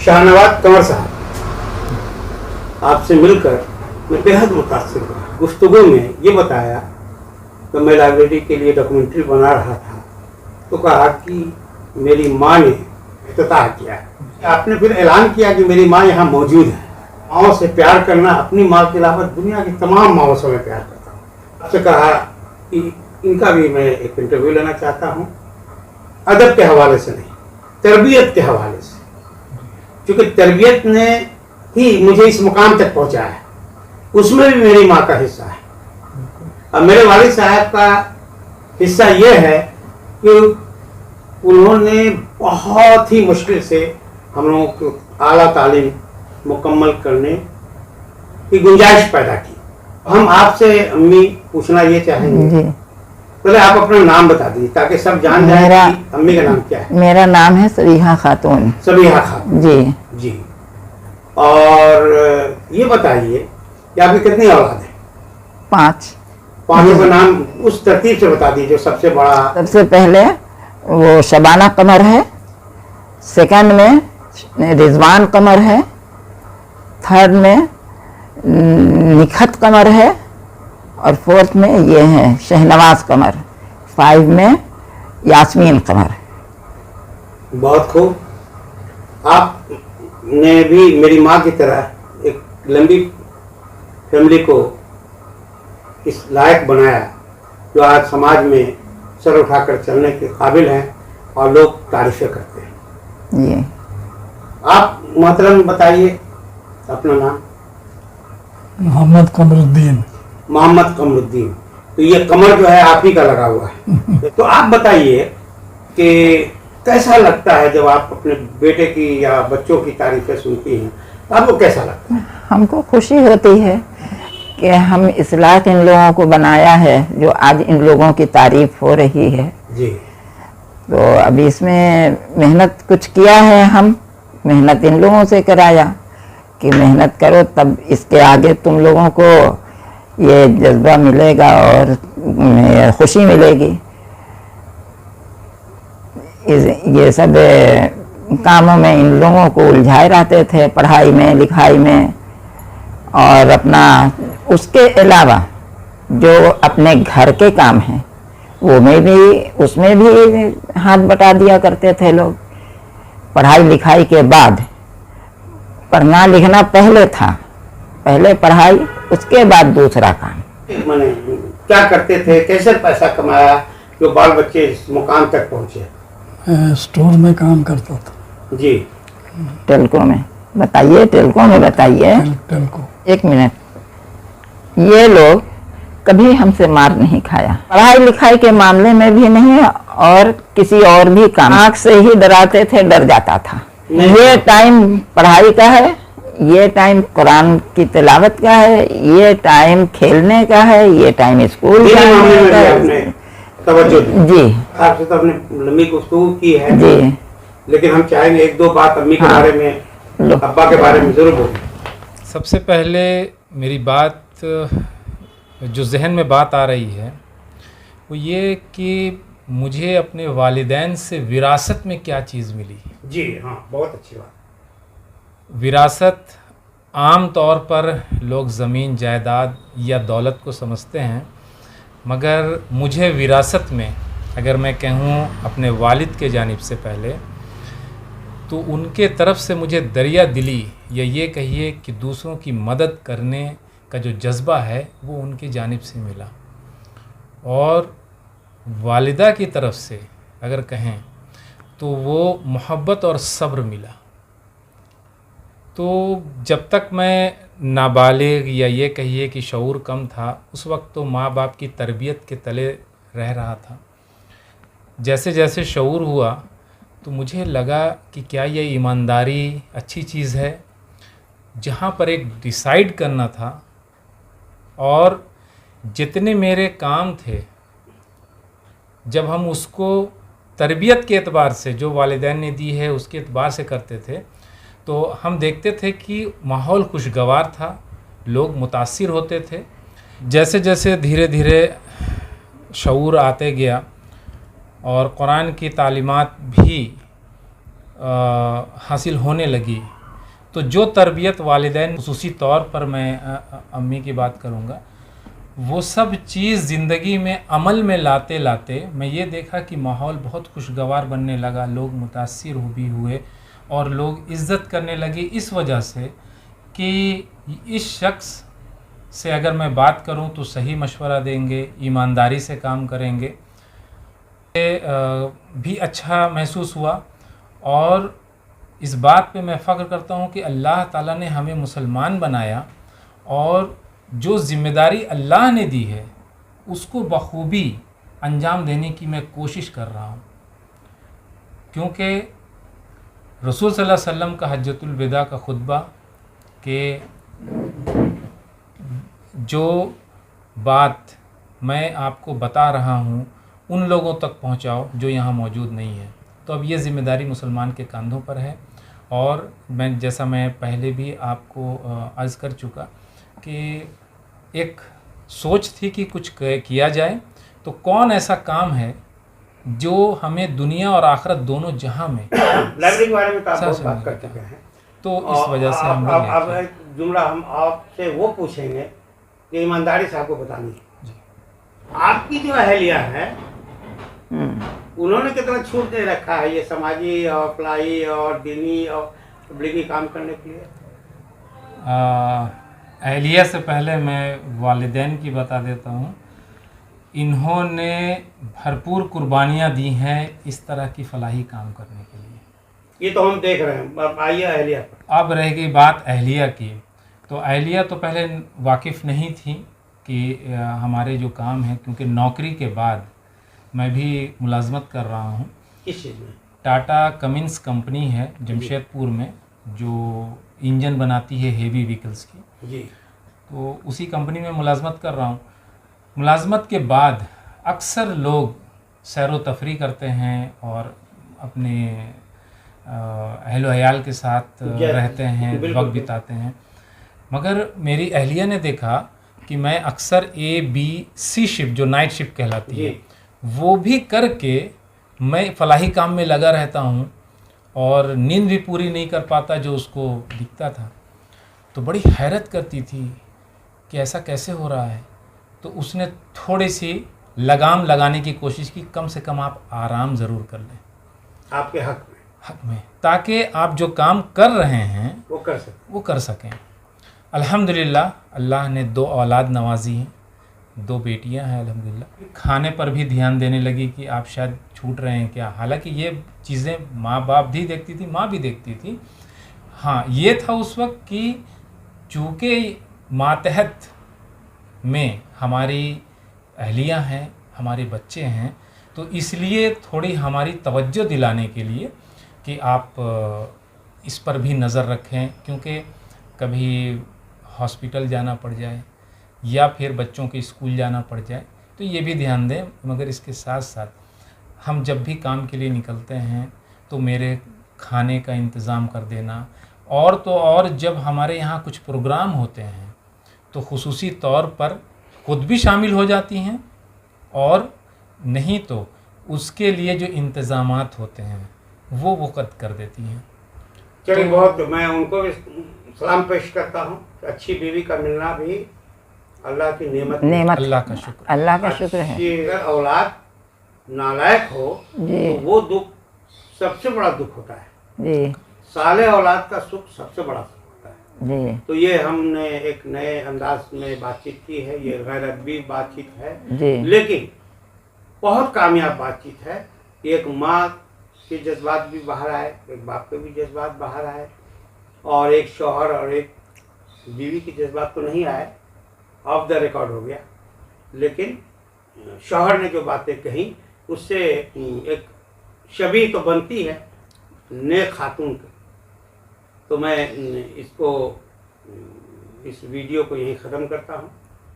शाहनवाज कंवर साहब, आपसे मिलकर मैं बेहद मुतासिर हुआ। गुफ्तगू में ये बताया कि मैं लाइब्रेरी के लिए डॉक्यूमेंट्री बना रहा था तो कहा कि मेरी माँ ने इफ्तिताह किया। आपने फिर ऐलान किया कि मेरी माँ यहाँ मौजूद है। माँ से प्यार करना, अपनी माँ के अलावा दुनिया की तमाम माँओं से मैं प्यार करता हूँ। आपसे कहा कि इनका भी मैं एक इंटरव्यू लेना चाहता हूँ, अदब के हवाले से नहीं, तरबियत के हवाले से, क्योंकि तरबियत ने ही मुझे इस मुकाम तक पहुँचाया है, उसमें भी मेरी माँ का हिस्सा है। अब मेरे वालिद साहब का हिस्सा यह है कि उन्होंने बहुत ही मुश्किल से हम लोगों को आला तालीम मुकम्मल करने की गुंजाइश पैदा की। हम आपसे अम्मी पूछना ये चाहेंगे, पहले आप अपना नाम बता दीजिए ताकि सब जान जाए कि अम्मी का नाम क्या है। मेरा नाम है सबीहा खातून। सबीहा खातून जी जी। और ये बताइए कि आपकी कितनी औलाद है? 5। पांचों का नाम उस तरतीब से बता दीजिए। सबसे बड़ा, सबसे पहले वो शबाना कमर है, सेकंड में रिजवान कमर है, थर्ड में निखत कमर है और फोर्थ में ये है शहनवाज कमर, 5 में यास्मीन कमर। बहुत खूब। आपने भी मेरी माँ की तरह एक लंबी फैमिली को इस लायक बनाया जो आज समाज में सर उठाकर चलने के काबिल हैं और लोग तारीफें करते हैं। ये आप मोहतरम बताइए अपना नाम। मोहम्मद कमरुद्दीन। मोहम्मद कमरुद्दीन। तो ये कमर जो है आप ही का लगा हुआ है। तो आप बताइए कि कैसा लगता है जब आप अपने बेटे की या बच्चों की तारीफें सुनती हैं, तो आपको कैसा लगता है? हमको खुशी होती है कि हम इस लायक इन लोगों को बनाया है जो आज इन लोगों की तारीफ हो रही है जी। तो अभी इसमें मेहनत कुछ किया है, हम मेहनत इन लोगों से कराया कि मेहनत करो तब इसके आगे तुम लोगों को ये जज्बा मिलेगा और खुशी मिलेगी। ये सब कामों में इन लोगों को उलझाए रहते थे, पढ़ाई में लिखाई में, और अपना उसके अलावा जो अपने घर के काम हैं वो में भी उसमें भी हाथ बटा दिया करते थे लोग। पढ़ाई लिखाई के बाद पढ़ना लिखना पहले था, पहले पढ़ाई उसके बाद दूसरा काम। माने क्या करते थे, कैसे पैसा कमाया जो बाल बच्चे इस मुकाम तक पहुंचे? स्टोर में काम करता था जी। टेल्को में बताइए, टेल्को में बताइए। टेल्को। 1 मिनट। ये लोग कभी हमसे मार नहीं खाया, पढ़ाई लिखाई के मामले में भी नहीं और किसी और भी काम। आँख से ही डराते थे, डर जाता था। ये टाइम पढ़ाई का है, ये टाइम कुरान की तिलावत का है, ये टाइम खेलने का है, ये टाइम स्कूल जाने का है। तवज्जो जी। आपसे तो अपने लंबी गुफ्तगू की है जी, लेकिन हम चाहेंगे 1-2 बात अम्मी के बारे में, अब्बा के बारे में जरूर बोलें। सबसे पहले मेरी बात जो जहन में बात आ रही है वो ये कि मुझे अपने वालिदैन से विरासत में क्या चीज़ मिली। जी हाँ, बहुत अच्छी बात। विरासत आम तौर पर लोग ज़मीन जायदाद या दौलत को समझते हैं, मगर मुझे विरासत में अगर मैं कहूँ अपने वालिद के जानिब से पहले, तो उनके तरफ से मुझे दरिया दिली या ये कहिए कि दूसरों की मदद करने का जो जज्बा है वो उनकी जानिब से मिला। और वालिदा की तरफ से अगर कहें तो वो मोहब्बत और सब्र मिला। तो जब तक मैं नाबालिग या ये कहिए कि शऊर कम था, उस वक्त तो माँ बाप की तरबियत के तले रह रहा था। जैसे जैसे शऊर हुआ तो मुझे लगा कि क्या ये ईमानदारी अच्छी चीज़ है, जहाँ पर एक डिसाइड करना था और जितने मेरे काम थे जब हम उसको तरबियत के एतबार से जो वालिदैन ने दी है उसके एतबार से करते थे, तो हम देखते थे कि माहौल खुशगवार था, लोग मुतासिर होते थे। जैसे जैसे धीरे धीरे शऊर आते गया और कुरान की तालीमात भी हासिल होने लगी, तो जो तरबियत वालिदैन, खुसूसी तौर पर मैं अम्मी की बात करूँगा, वो सब चीज़ ज़िंदगी में अमल में लाते लाते मैं ये देखा कि माहौल बहुत खुशगवार बनने लगा, लोग मुतासिर भी हुए और लोग इज़्ज़त करने लगे इस वजह से कि इस शख्स से अगर मैं बात करूं तो सही मशवरा देंगे, ईमानदारी से काम करेंगे। भी अच्छा महसूस हुआ और इस बात पे मैं फ़ख्र करता हूं कि अल्लाह ताला ने हमें मुसलमान बनाया और जो ज़िम्मेदारी अल्लाह ने दी है उसको बखूबी अंजाम देने की मैं कोशिश कर रहा हूं, क्योंकि रसूल सल्लल्लाहु अलैहि वसल्लम का हज्जतुल विदा का खुतबा कि जो बात मैं आपको बता रहा हूँ उन लोगों तक पहुँचाओ जो यहाँ मौजूद नहीं है। तो अब ये ज़िम्मेदारी मुसलमान के कंधों पर है और जैसा मैं पहले भी आपको अर्ज़ कर चुका कि एक सोच थी कि कुछ किया जाए, तो कौन ऐसा काम है जो हमें दुनिया और आखिरत दोनों जहां में लाइब्रेरी के बारे में तो आप बहुत बात कर चुके हैं, तो इस वजह से हम लोग अब एक जुमला हम आपसे वो पूछेंगे कि ईमानदारी से आपको बतानी है। आपकी जो अहलिया है उन्होंने कितना छूट दे रखा है ये समाजी और फलाई और दीनी और तबलीगी काम करने के लिए? अहलिया से पहले मैं वालिदैन की बता देता हूँ। इन्होंने भरपूर कुर्बानियाँ दी हैं इस तरह की फलाही काम करने के लिए। ये तो हम देख रहे हैं। अब आइए अहलिया पर। अब रह गई बात अहलिया की, तो अहलिया तो पहले वाकिफ़ नहीं थी कि हमारे जो काम है, क्योंकि नौकरी के बाद मैं भी मुलाजमत कर रहा हूँ। किस चीज़ में? टाटा कमिंस कंपनी है जमशेदपुर में जो इंजन बनाती है हेवी व्हीकल्स की जी। तो उसी कंपनी में मुलाजमत कर रहा हूँ। मुलाजमत के बाद अक्सर लोग सैर व तफरी करते हैं और अपने अहल अयाल के साथ रहते हैं, वक्त बिताते हैं, मगर मेरी अहलिया ने देखा कि मैं अक्सर ABC शिफ्ट जो नाइट शिफ्ट कहलाती है वो भी करके मैं फलाही काम में लगा रहता हूँ और नींद भी पूरी नहीं कर पाता जो उसको दिखता था। तो बड़ी हैरत करती थी कि ऐसा कैसे हो रहा है। तो उसने थोड़ी सी लगाम लगाने की कोशिश की, कम से कम आप आराम ज़रूर कर लें आपके हक में, ताकि आप जो काम कर रहे हैं वो कर सकें। अल्हम्दुलिल्लाह अल्लाह ने 2 औलाद नवाजी हैं, 2 बेटियां हैं अल्हम्दुलिल्लाह। खाने पर भी ध्यान देने लगी कि आप शायद छूट रहे हैं क्या, हालांकि ये चीज़ें माँ बाप भी देखती थी, माँ भी देखती थी। हाँ, ये था उस वक्त कि चूँकि मातहत में हमारी अहलियाँ हैं, हमारे बच्चे हैं, तो इसलिए थोड़ी हमारी तवज्जो दिलाने के लिए कि आप इस पर भी नज़र रखें, क्योंकि कभी हॉस्पिटल जाना पड़ जाए या फिर बच्चों के स्कूल जाना पड़ जाए तो ये भी ध्यान दें। मगर इसके साथ साथ हम जब भी काम के लिए निकलते हैं तो मेरे खाने का इंतज़ाम कर देना, और तो और जब हमारे यहाँ कुछ प्रोग्राम होते हैं तो खुसूसी तौर पर खुद भी शामिल हो जाती हैं, और नहीं तो उसके लिए जो इंतज़ामात होते हैं वो वक़्त कर देती हैं। चलिए, बहुत मैं उनको भी सलाम पेश करता हूँ। अच्छी बीवी का मिलना भी अल्लाह की नेमत, अल्लाह का शुक्र, अल्लाह का शुक्र है। अगर औलाद नालायक हो तो वो दुख सबसे बड़ा दुख होता है जी। साले औलाद का सुख सबसे बड़ा सुख होता है जी। तो ये हमने एक नए अंदाज में बातचीत की है। ये गैर अदबी बातचीत है जी। लेकिन बहुत कामयाब बातचीत है। एक माँ के जज्बात भी बाहर आए, एक बाप के भी जज्बात बाहर आए, और एक शौहर और एक बीवी के जज्बात तो नहीं आए, ऑफ द रिकॉर्ड हो गया, लेकिन शौहर ने जो बातें कही उससे एक शबीह तो बनती है नेक खातून की। तो मैं इस वीडियो को यहीं ख़त्म करता हूँ।